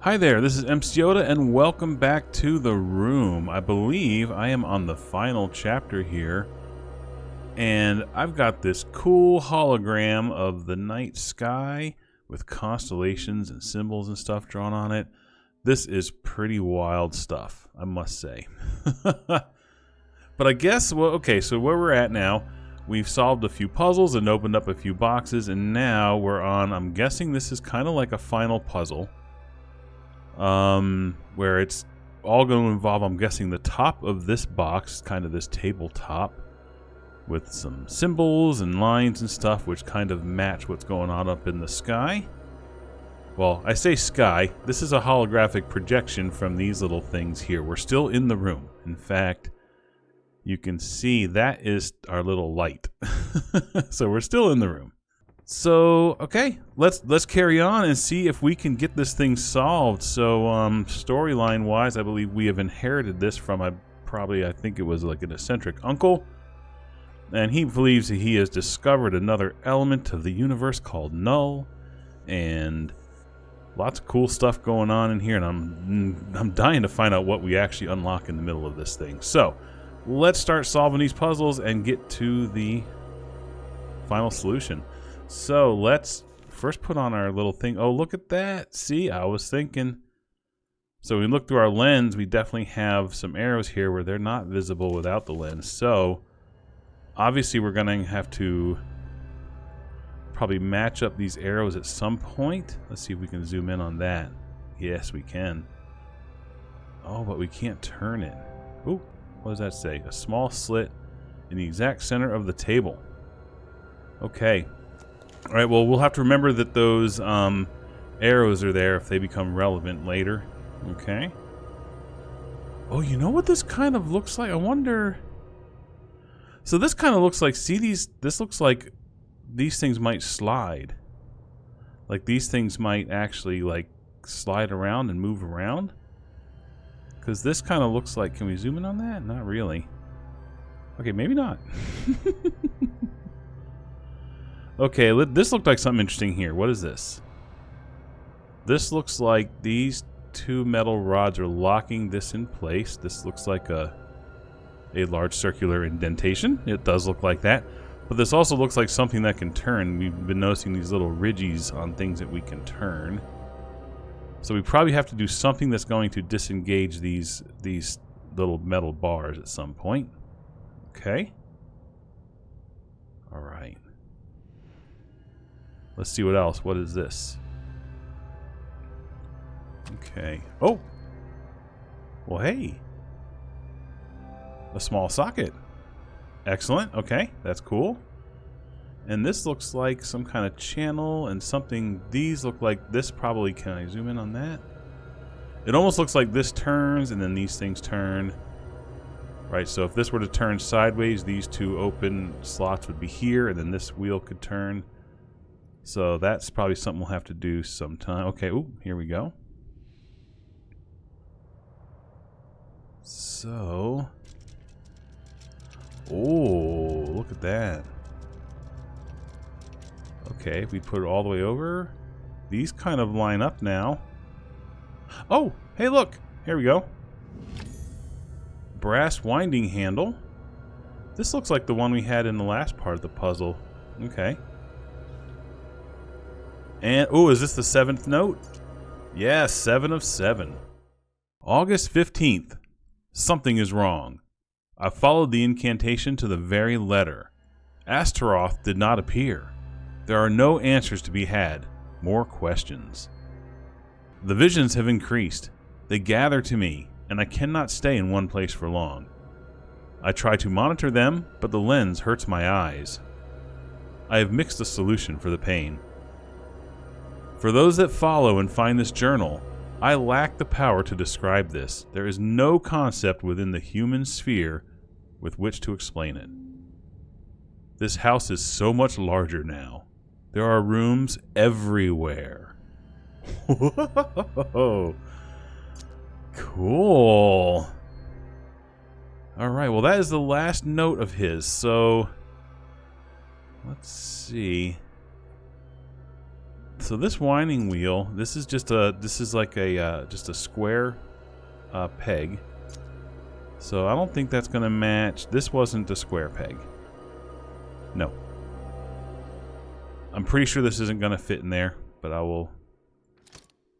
Hi there, this is MC Yoda, and welcome back to the room. I believe I am on the final chapter here, and I've got this cool hologram of the night sky with constellations and symbols and stuff drawn on it. This is pretty wild stuff, I must say. But I guess, well, okay, so where we're at now, we've solved a few puzzles and opened up a few boxes, and now we're on, I'm guessing this is kind of like a final puzzle. Where it's all going to involve, I'm guessing, the top of this box, kind of this tabletop, with some symbols and lines and stuff which kind of match what's going on up in the sky. Well, I say sky. This is a holographic projection from these little things here. We're still in the room. In fact, you can see that is our little light. So we're still in the room. So, okay, let's carry on and see if we can get this thing solved. So, storyline-wise, I believe we have inherited this from I think it was like an eccentric uncle. And he believes that he has discovered another element of the universe called null. And lots of cool stuff going on in here. And I'm dying to find out what we actually unlock in the middle of this thing. So, let's start solving these puzzles and get to the final solution. So let's first put on our little thing. Oh, look at that. See, I was thinking. So we look through our lens. We definitely have some arrows here where they're not visible without the lens. So obviously we're going to have to probably match up these arrows at some point. Let's see if we can zoom in on that. Yes, we can. Oh, but we can't turn it. Ooh, what does that say? A small slit in the exact center of the table. Okay. All right, well, we'll have to remember that those arrows are there if they become relevant later. Okay. Oh, you know what this kind of looks like? I wonder... So this kind of looks like... See, this looks like these things might slide. Like, these things might actually, like, slide around and move around. Because this kind of looks like... Can we zoom in on that? Not really. Okay, maybe not. Okay, this looked like something interesting here. What is this? This looks like these two metal rods are locking this in place. This looks like a large circular indentation. It does look like that. But this also looks like something that can turn. We've been noticing these little ridges on things that we can turn. So we probably have to do something that's going to disengage these little metal bars at some point. Okay. All right. Let's see what else. What is this? Okay. Oh! Well, hey. A small socket. Excellent. Okay, that's cool. And this looks like some kind of channel and something. These look like this probably... Can I zoom in on that? It almost looks like this turns and then these things turn. Right, so if this were to turn sideways, these two open slots would be here, and then this wheel could turn. So that's probably something we'll have to do sometime. Okay, ooh, here we go. So, oh, look at that. Okay, if we put it all the way over, these kind of line up now. Oh, hey, look, here we go. Brass winding handle. This looks like the one we had in the last part of the puzzle. Okay. And, oh, is this the 7th note? Yeah, 7 of 7. August 15th. Something is wrong. I followed the incantation to the very letter. Astaroth did not appear. There are no answers to be had. More questions. The visions have increased. They gather to me, and I cannot stay in one place for long. I try to monitor them, but the lens hurts my eyes. I have mixed a solution for the pain. For those that follow and find this journal, I lack the power to describe this. There is no concept within the human sphere with which to explain it. This house is so much larger now. There are rooms everywhere. Whoa. Cool. Alright, well that is the last note of his, so let's see. So this winding wheel, this is like a just a square peg. So I don't think that's going to match. This wasn't a square peg. No. I'm pretty sure this isn't going to fit in there, but I will...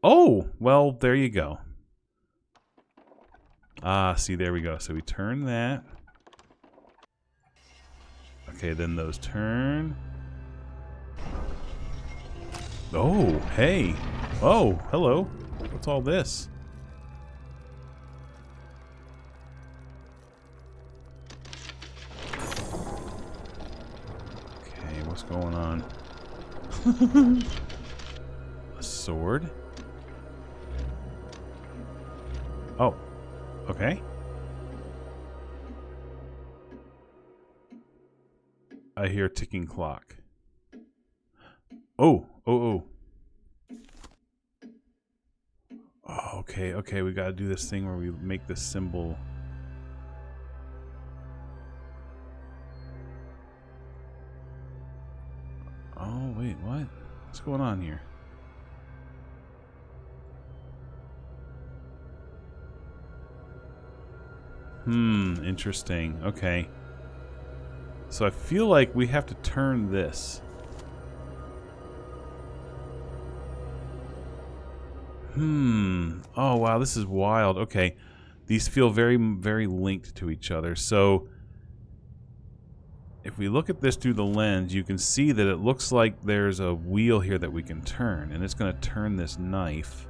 Oh! Well, there you go. Ah, see, there we go. So we turn that. Okay, then those turn. Oh, hey. Oh, hello. What's all this? Okay, what's going on? A sword? Oh, okay. I hear a ticking clock. Oh. Oh, okay, okay, we gotta do this thing where we make this symbol. Oh, wait, what? What's going on here? Interesting. Okay. So I feel like we have to turn this. Oh, wow, this is wild. Okay. These feel very, very linked to each other. So if we look at this through the lens, you can see that it looks like there's a wheel here that we can turn, and it's going to turn this knife.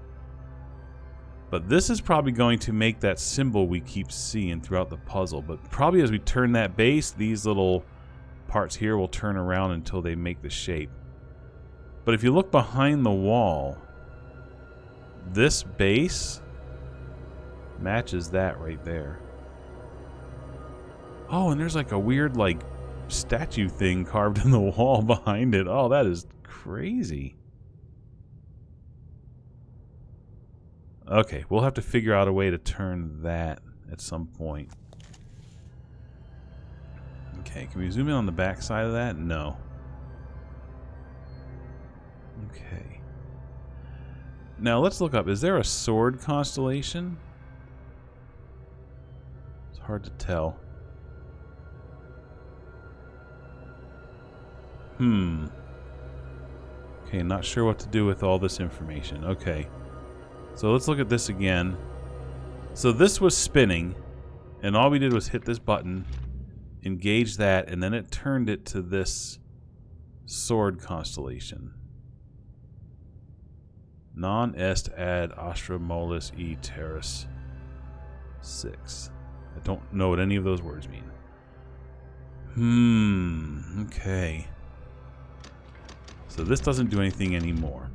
But this is probably going to make that symbol we keep seeing throughout the puzzle. But probably as we turn that base, these little parts here will turn around until they make the shape. But if you look behind the wall, this base matches that right there. Oh, and there's like a weird like statue thing carved in the wall behind it. Oh, that is crazy. Okay, we'll have to figure out a way to turn that at some point. Okay, can we zoom in on the back side of that? No. Okay. Now let's look up. Is there a sword constellation? It's hard to tell. Okay, not sure what to do with all this information. Okay. So let's look at this again. So this was spinning, and all we did was hit this button, engage that, and then it turned it to this sword constellation. Non est ad astra mollis e terras 6. I don't know what any of those words mean. Okay. So this doesn't do anything anymore.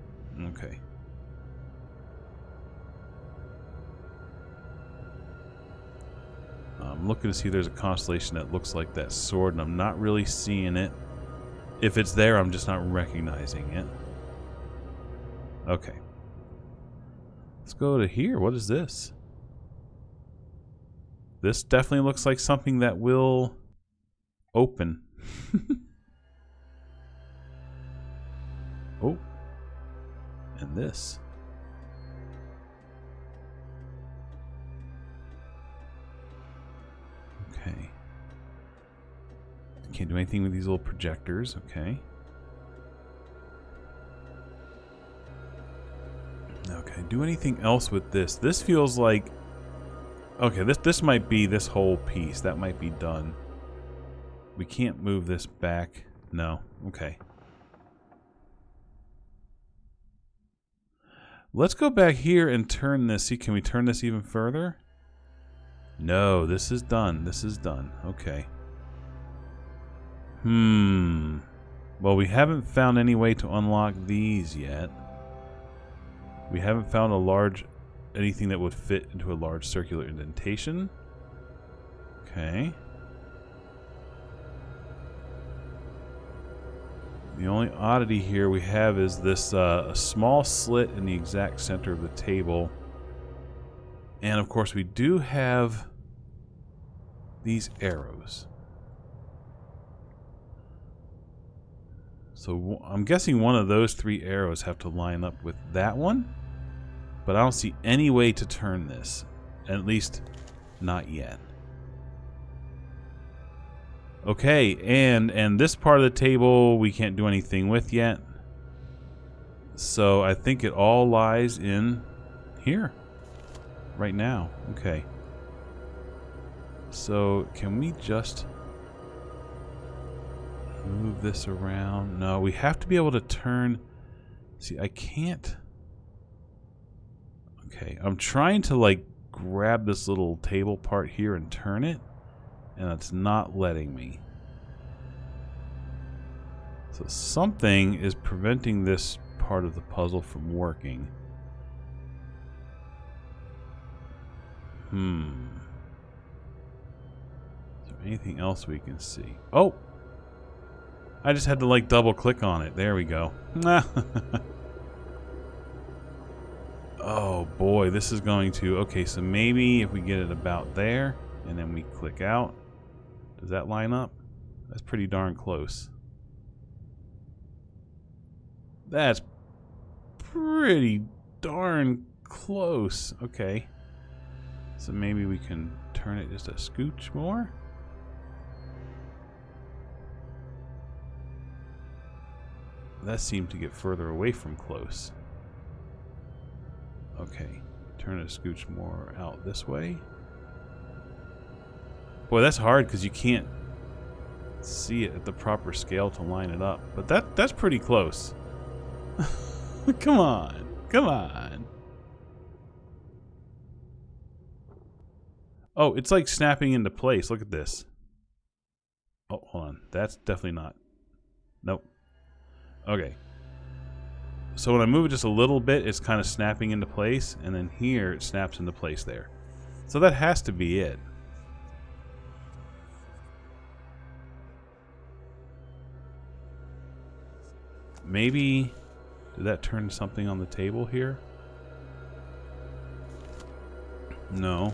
Okay. I'm looking to see if there's a constellation that looks like that sword, and I'm not really seeing it. If it's there, I'm just not recognizing it. Okay. Let's go to here. What is this? This definitely looks like something that will open. Oh. And this. Okay. Can't do anything with these little projectors. Okay. Okay, do anything else with this. This feels like... Okay, this might be this whole piece. That might be done. We can't move this back. No. Okay. Let's go back here and turn this. See, can we turn this even further? No, this is done. This is done. Okay. Well, we haven't found any way to unlock these yet. We haven't found anything that would fit into a large circular indentation. Okay. The only oddity here we have is this a small slit in the exact center of the table. And of course we do have these arrows. So I'm guessing one of those 3 arrows have to line up with that one. But I don't see any way to turn this. At least, not yet. Okay, and this part of the table we can't do anything with yet. So I think it all lies in here. Right now. Okay. So can we just move this around? No, we have to be able to turn. See, I can't. Okay, I'm trying to like grab this little table part here and turn it, and it's not letting me. So something is preventing this part of the puzzle from working. Is there anything else we can see? Oh! I just had to like double click on it. There we go. Oh boy, this is going to... Okay, so maybe if we get it about there, and then we click out. Does that line up? That's pretty darn close. That's pretty darn close. Okay. So maybe we can turn it just a scooch more. That seemed to get further away from close. Okay, turn it a scooch more out this way. Boy, that's hard because you can't see it at the proper scale to line it up. But that's pretty close. Come on, come on. Oh, it's like snapping into place. Look at this. Oh, hold on. That's definitely not. Nope. Okay. So when I move it just a little bit, it's kind of snapping into place, and then here it snaps into place there. So that has to be it. Maybe, did that turn something on the table here? No.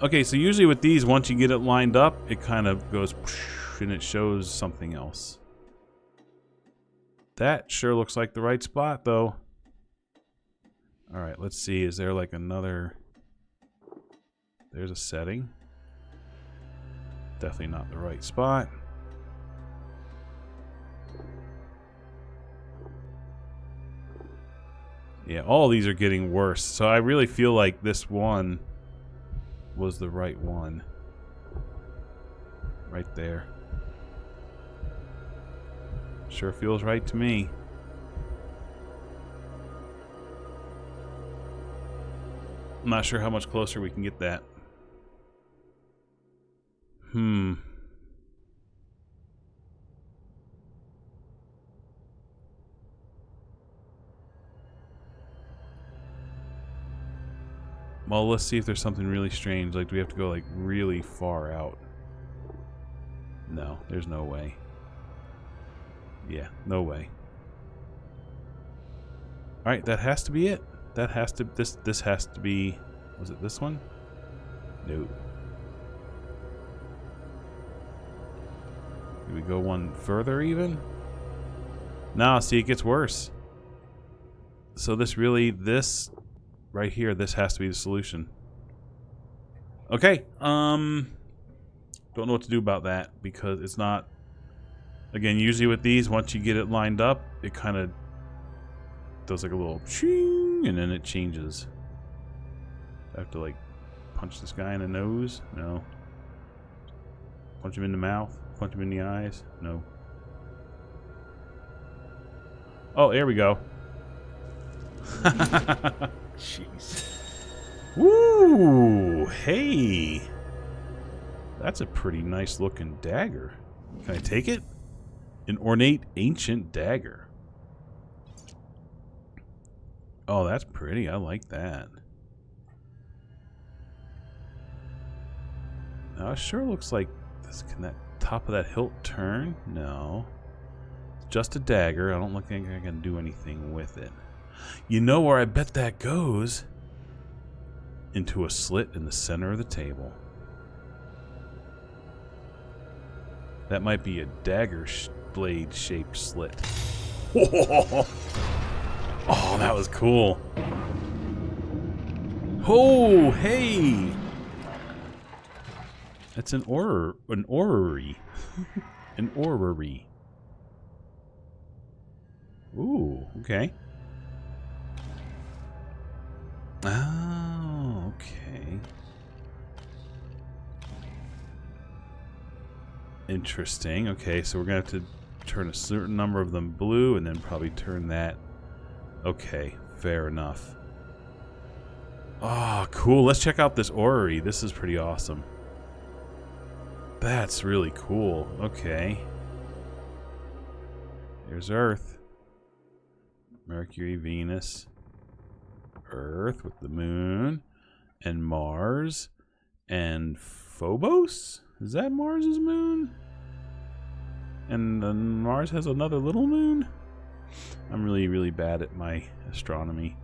Okay, so usually with these, once you get it lined up, it kind of goes and it shows something else. That sure looks like the right spot, though. Alright, let's see. Is there like another... There's a setting. Definitely not the right spot. Yeah, all these are getting worse. So I really feel like this one was the right one. Right there. Sure feels right to me. I'm not sure how much closer we can get that. Well, let's see if there's something really strange. Like, do we have to go, like, really far out? No, there's no way. Yeah, no way. Alright, that has to be it. That has to... This has to be... Was it this one? No. Did we go one further, even? No, see, it gets worse. So this really... This... Right here, this has to be the solution. Okay, don't know what to do about that, because it's not... Again, usually with these, once you get it lined up, it kind of does like a little ching, and then it changes. I have to like punch this guy in the nose? No. Punch him in the mouth? Punch him in the eyes? No. Oh, there we go. Jeez. Woo! Hey! That's a pretty nice looking dagger. Can I take it? An ornate ancient dagger. Oh, that's pretty. I like that. Now, it sure looks like this. Can that top of that hilt turn? No. It's just a dagger. I don't think I can do anything with it. You know where I bet that goes? Into a slit in the center of the table. That might be a dagger blade-shaped slit. Oh, that was cool. Oh, hey! That's an orrery. An orrery. Ooh, okay. Oh, okay. Interesting. Okay, so we're gonna have to turn a certain number of them blue and then probably turn that. Okay, fair enough. Oh, cool. Let's check out this orrery. This is pretty awesome. That's really cool. Okay. Here's Earth. Mercury, Venus. Earth with the moon. And Mars. And Phobos? Is that Mars's moon? And then Mars has another little moon? I'm really, really bad at my astronomy.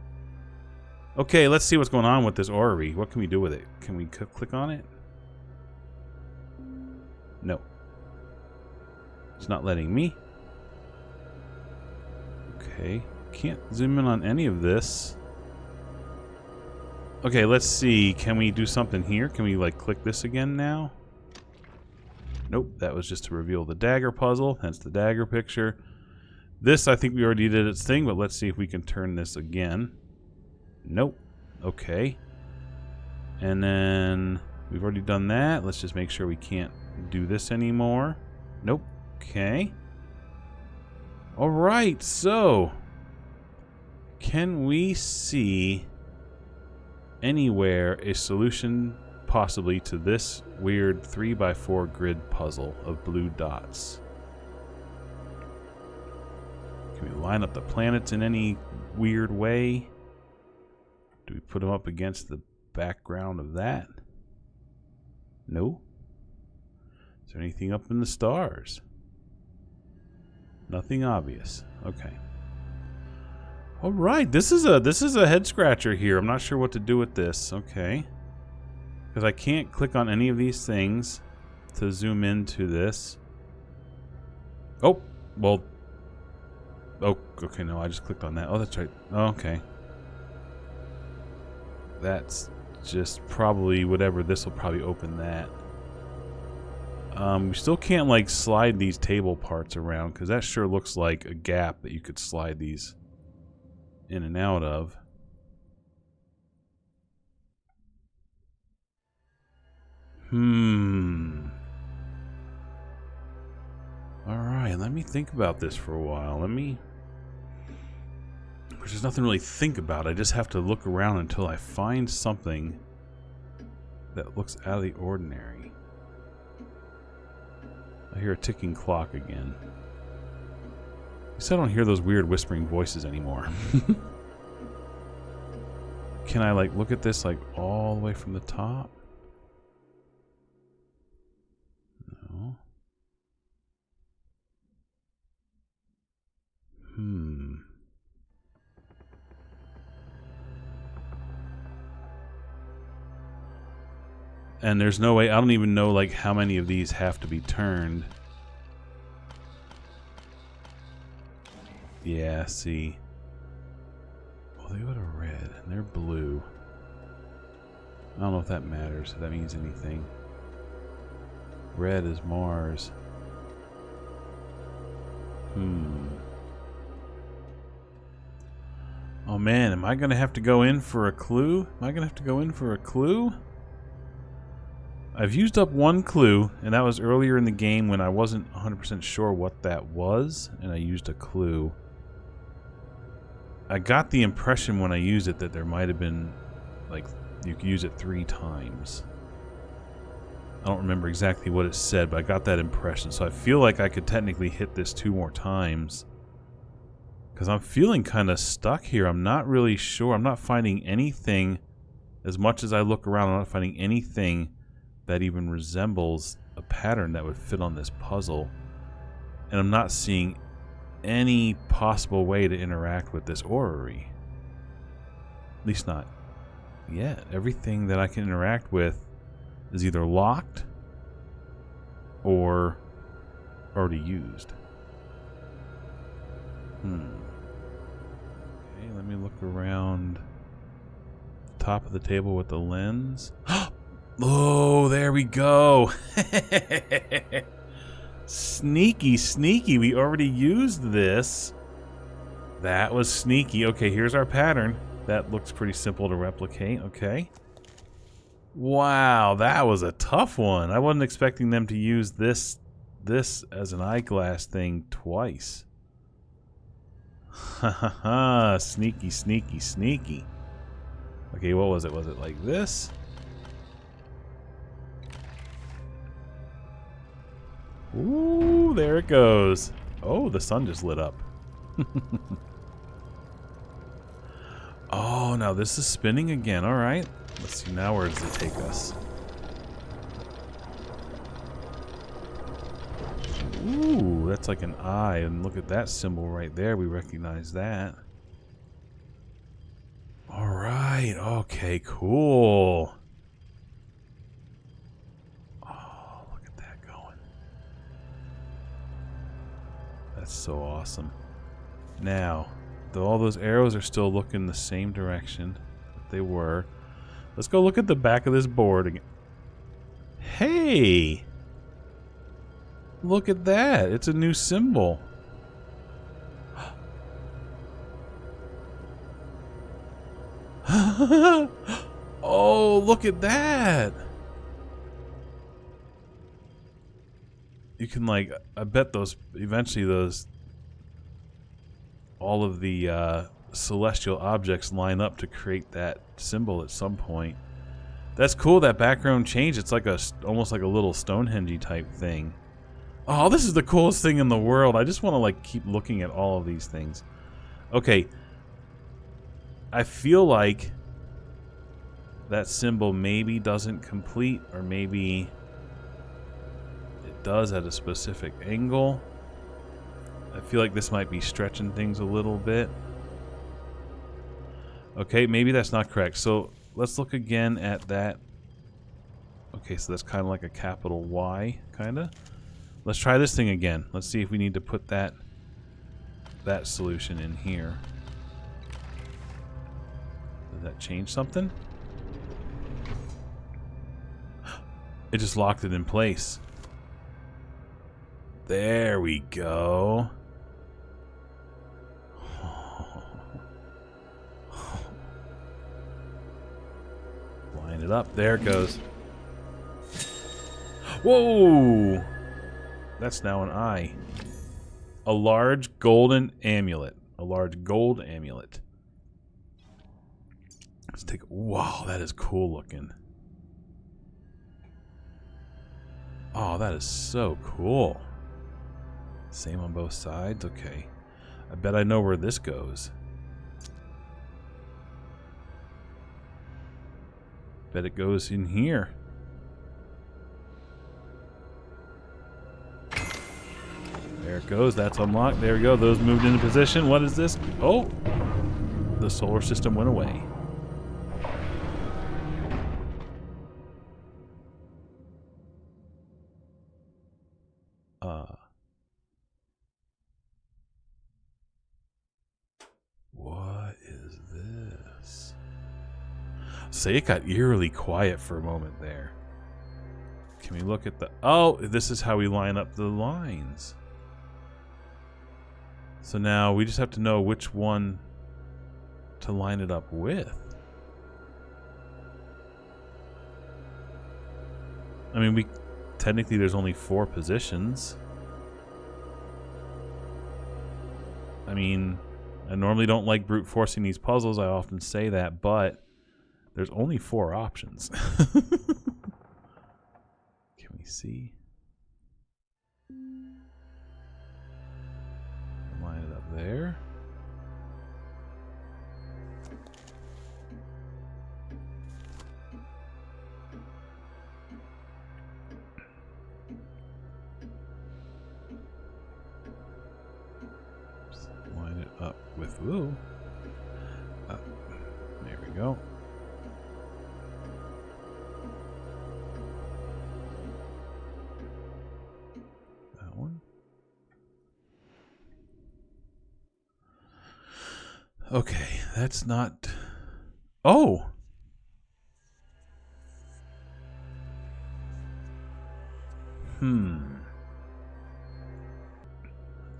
Okay, let's see what's going on with this orrery. What can we do with it? Can we click on it? No. It's not letting me. Okay. Can't zoom in on any of this. Okay, let's see. Can we do something here? Can we, like, click this again now? Nope, that was just to reveal the dagger puzzle, hence the dagger picture. This, I think we already did its thing, but let's see if we can turn this again. Nope. Okay. And then we've already done that. Let's just make sure we can't do this anymore. Nope. Okay. Alright, so can we see anywhere a solution possibly to this weird 3x4 grid puzzle of blue dots? Can we line up the planets in any weird way? Do we put them up against the background of that? No. Is there anything up in the stars? Nothing obvious. Okay. All right, this is a head scratcher here. I'm not sure what to do with this. Okay. Because I can't click on any of these things to zoom into this. Oh, well. Oh, okay, no, I just clicked on that. Oh, that's right. Oh, okay. That's just probably whatever. This will probably open that. We still can't, like, slide these table parts around because that sure looks like a gap that you could slide these in and out of. Alright, let me think about this for a while. There's nothing really to think about. I just have to look around until I find something that looks out of the ordinary. I hear a ticking clock again. At least I don't hear those weird whispering voices anymore. Can I, like, look at this, like, all the way from the top? No. And there's no way, I don't even know, like, how many of these have to be turned. Yeah, see. Well, they go to red, and they're blue. I don't know if that matters, if that means anything. Red is Mars. Oh man, am I gonna have to go in for a clue? I've used up one clue, and that was earlier in the game when I wasn't 100% sure what that was, and I used a clue. I got the impression when I used it that there might have been, like, you could use it 3 times. I don't remember exactly what it said, but I got that impression, so I feel like I could technically hit this 2 more times. Because I'm feeling kind of stuck here. I'm not really sure. I'm not finding anything, as much as I look around, I'm not finding anything that even resembles a pattern that would fit on this puzzle. And I'm not seeing any possible way to interact with this orrery. At least not yet. Everything that I can interact with is either locked or already used. Okay, let me look around the top of the table with the lens. Oh, there we go. Sneaky, sneaky. We already used this. That was sneaky. Okay, here's our pattern. That looks pretty simple to replicate. Okay. Wow, that was a tough one. I wasn't expecting them to use this as an eyeglass thing twice. Ha ha ha. Sneaky, sneaky, sneaky. Okay, what was it? Was it like this? Ooh, there it goes. Oh, the sun just lit up. Oh, now this is spinning again. All right. Let's see now, where does it take us? Ooh, that's like an eye. And look at that symbol right there. We recognize that. All right. Okay, cool. Oh, look at that going. That's so awesome. Now, all those arrows are still looking the same direction that they were. Let's go look at the back of this board again. Hey! Look at that. It's a new symbol. Oh, look at that. You can, like, I bet those, eventually those, all of the celestial objects line up to create that symbol at some point. That's cool, that background change. It's like almost like a little Stonehenge type thing. Oh, this is the coolest thing in the world. I just want to like keep looking at all of these things. Okay. I feel like that symbol maybe doesn't complete, or maybe it does at a specific angle. I feel like this might be stretching things a little bit. Okay, maybe that's not correct. So let's look again at that. Okay, so that's kind of like a capital Y, kind of. Let's try this thing again. Let's see if we need to put that solution in here. Does that change something? It just locked it in place. There we go. Line it up. There it goes. Whoa! That's now an eye. A large golden amulet. A large gold amulet. Let's take... Wow, that is cool looking. Oh, that is so cool. Same on both sides? Okay. I bet I know where this goes. Bet it goes in here. There it goes. That's unlocked. There we go. Those moved into position. What is this? Oh! The solar system went away. What is this? Say, it got eerily quiet for a moment there. Can we look at the... Oh, this is how we line up the lines. So now we just have to know which one to line it up with. I mean, technically there's only 4 positions. I mean, I normally don't like brute forcing these puzzles. I often say that, but there's only 4 options. Can we see? Line it up there. Line it up with woo. There we go. That one. Okay, that's not... Oh!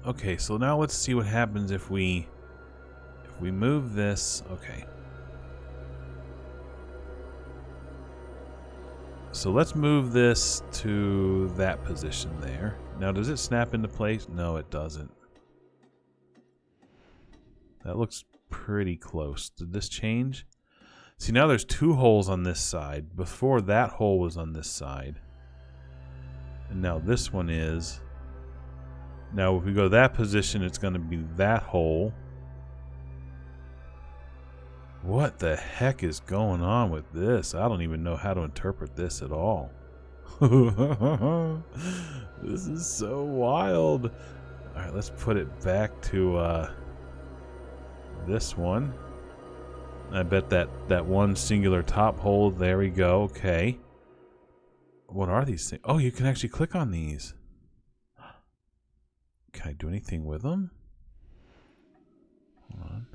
Okay, so now let's see what happens if we move this. Okay. So let's move this to that position there. Now, does it snap into place? No, it doesn't. That looks pretty close. Did this change? See, now there's two holes on this side. Before, that hole was on this side. And now this one is. Now, if we go to that position, it's going to be that hole. What the heck is going on with this? I don't even know how to interpret this at all. This is so wild. Alright, let's put it back to this one. I bet that one singular top hole, there we go. Okay. What are these things? Oh, you can actually click on these. Can I do anything with them? Hold on.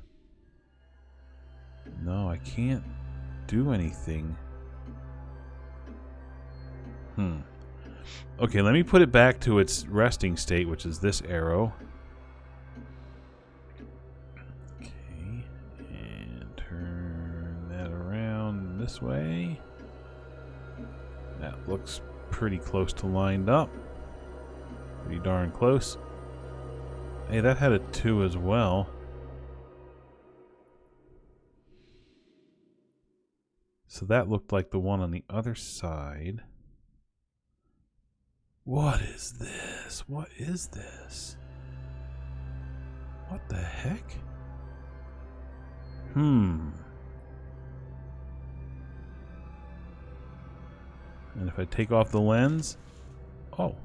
No, I can't do anything. Okay, let me put it back to its resting state, which is this arrow. Okay, and turn that around this way. That looks pretty close to lined up. Pretty darn close. Hey, that had a 2 as well. So that looked like the one on the other side. What is this? What is this? What the heck? And if I take off the lens... Oh.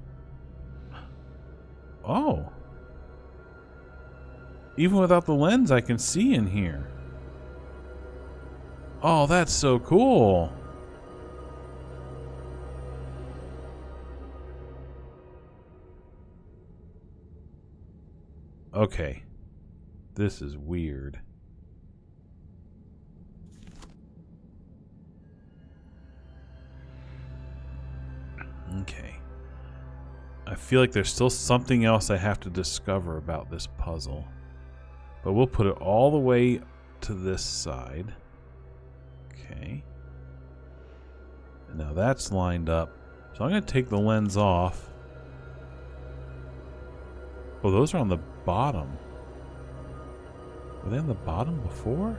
Oh. Even without the lens, I can see in here. Oh, that's so cool. Okay. This is weird. Okay. I feel like there's still something else I have to discover about this puzzle. But we'll put it all the way to this side. Okay. And now that's lined up. So I'm going to take the lens off. Oh, those are on the bottom. Were they on the bottom before?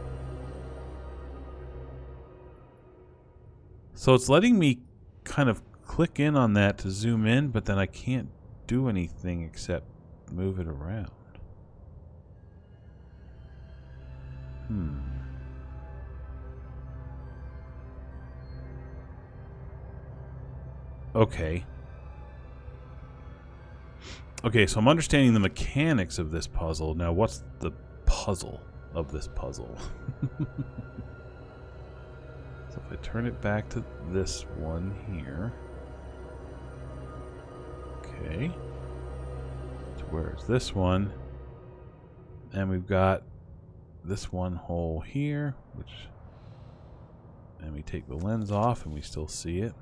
So it's letting me kind of click in on that to zoom in, but then I can't do anything except move it around. Okay. Okay, so I'm understanding the mechanics of this puzzle. Now, what's the puzzle of this puzzle? So if I turn it back to this one here. Okay. So where's this one? And we've got this one hole here, which... And we take the lens off and we still see it.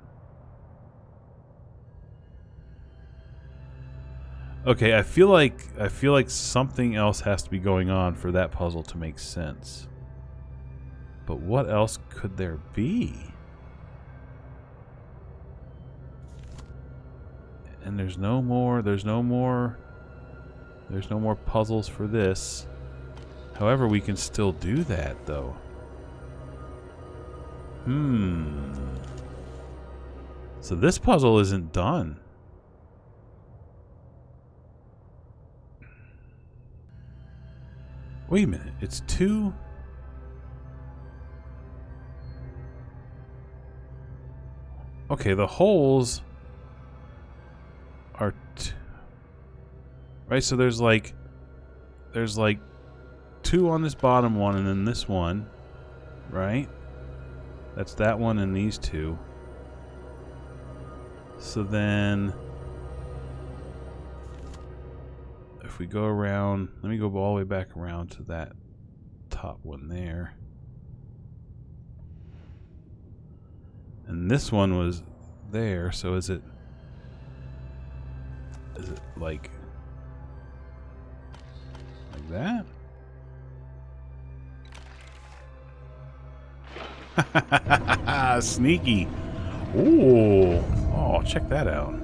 Okay, I feel like something else has to be going on for that puzzle to make sense. But what else could there be? And there's no more puzzles for this. However, we can still do that though. So this puzzle isn't done. Wait a minute, it's 2. Okay, the holes are right, so there's like 2 on this bottom one and then this one, right? That's that one and these 2. So then if we go around, let me go all the way back around to that top one there. And this one was there, so is it like that? Sneaky. Ooh. Oh, check that out.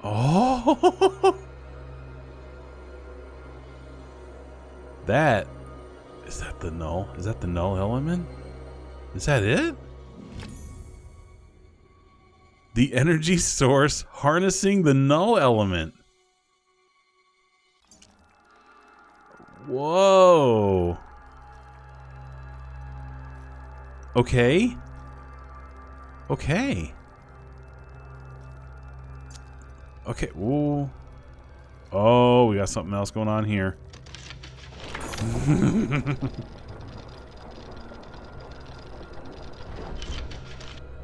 Oh. That is that the null? Is that the null element? Is that it? The energy source harnessing the null element. Whoa. Okay. Okay. Okay. Ooh. Oh, we got something else going on here.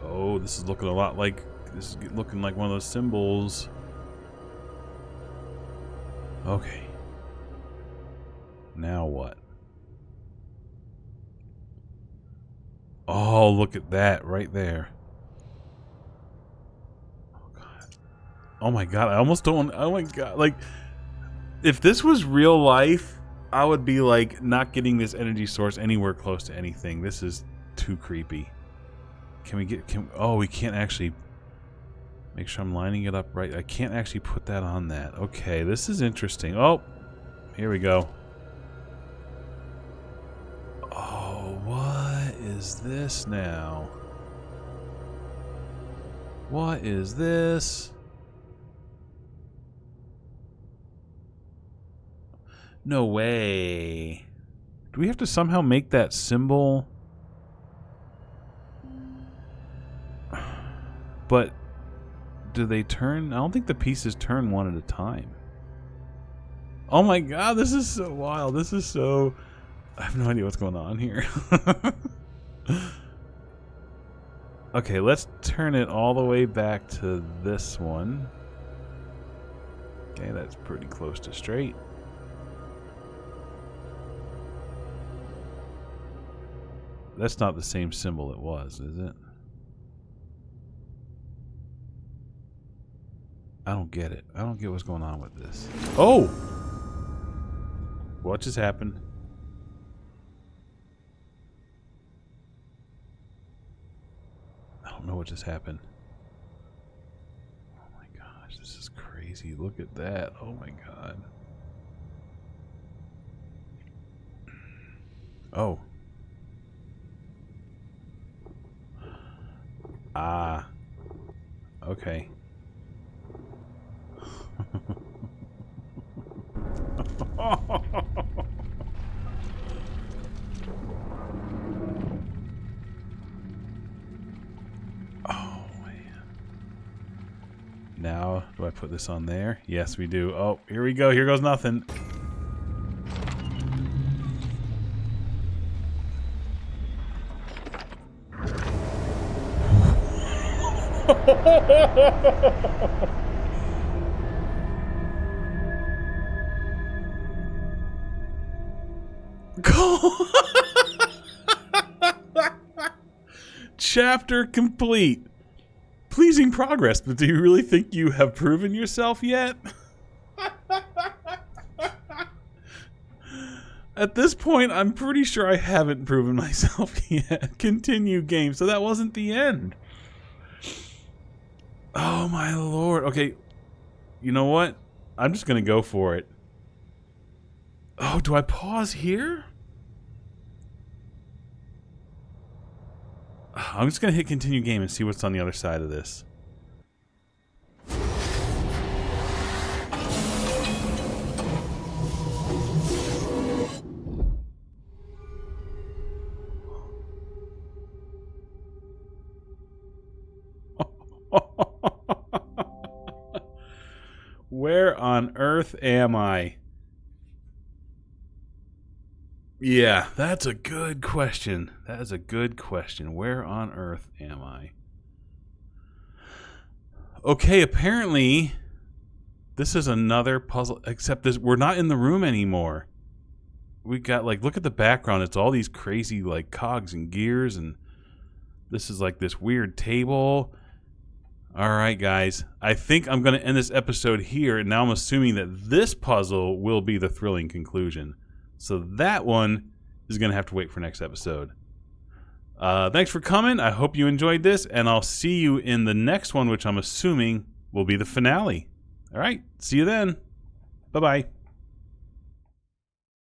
Oh, this is looking a lot like this is looking like one of those symbols. Okay. Now what? Oh, look at that right there. Oh god. Oh my god, I almost don't. Oh my god, like if this was real life, I would be like not getting this energy source anywhere close to anything. This is too creepy. Can we get oh, we can't actually make sure I'm lining it up right. I can't actually put that on that. Okay, this is interesting. Oh, here we go. Oh, what is this now? What is this? No way. Do we have to somehow make that symbol? But do they turn? I don't think the pieces turn one at a time. Oh my god, this is so wild. This is so... I have no idea what's going on here. Okay, let's turn it all the way back to this one. Okay, that's pretty close to straight. That's not the same symbol it was, is it? I don't get it. I don't get what's going on with this. Oh! What just happened? I don't know what just happened. Oh my gosh, this is crazy. Look at that. Oh my god. Oh. Ah. Okay. Oh man. Now, do I put this on there? Yes, we do. Oh, here we go. Here goes nothing. Chapter complete. Pleasing progress, but do you really think you have proven yourself yet? At this point, I'm pretty sure I haven't proven myself yet. Continue game. So that wasn't the end. Oh my lord. Okay. You know what? I'm just going to go for it. Oh, do I pause here? I'm just going to hit continue game and see what's on the other side of this. Where on earth am I? Yeah, that's a good question. That is a good question. Where on earth am I? Okay, apparently this is another puzzle, except this we're not in the room anymore. we got, like, look at the background. It's all these crazy, like, cogs and gears, and this is like this weird table. All right, guys. I think I'm going to end this episode here, and now I'm assuming that this puzzle will be the thrilling conclusion. So that one is going to have to wait for next episode. Thanks for coming. I hope you enjoyed this, and I'll see you in the next one, which I'm assuming will be the finale. All right. See you then. Bye-bye.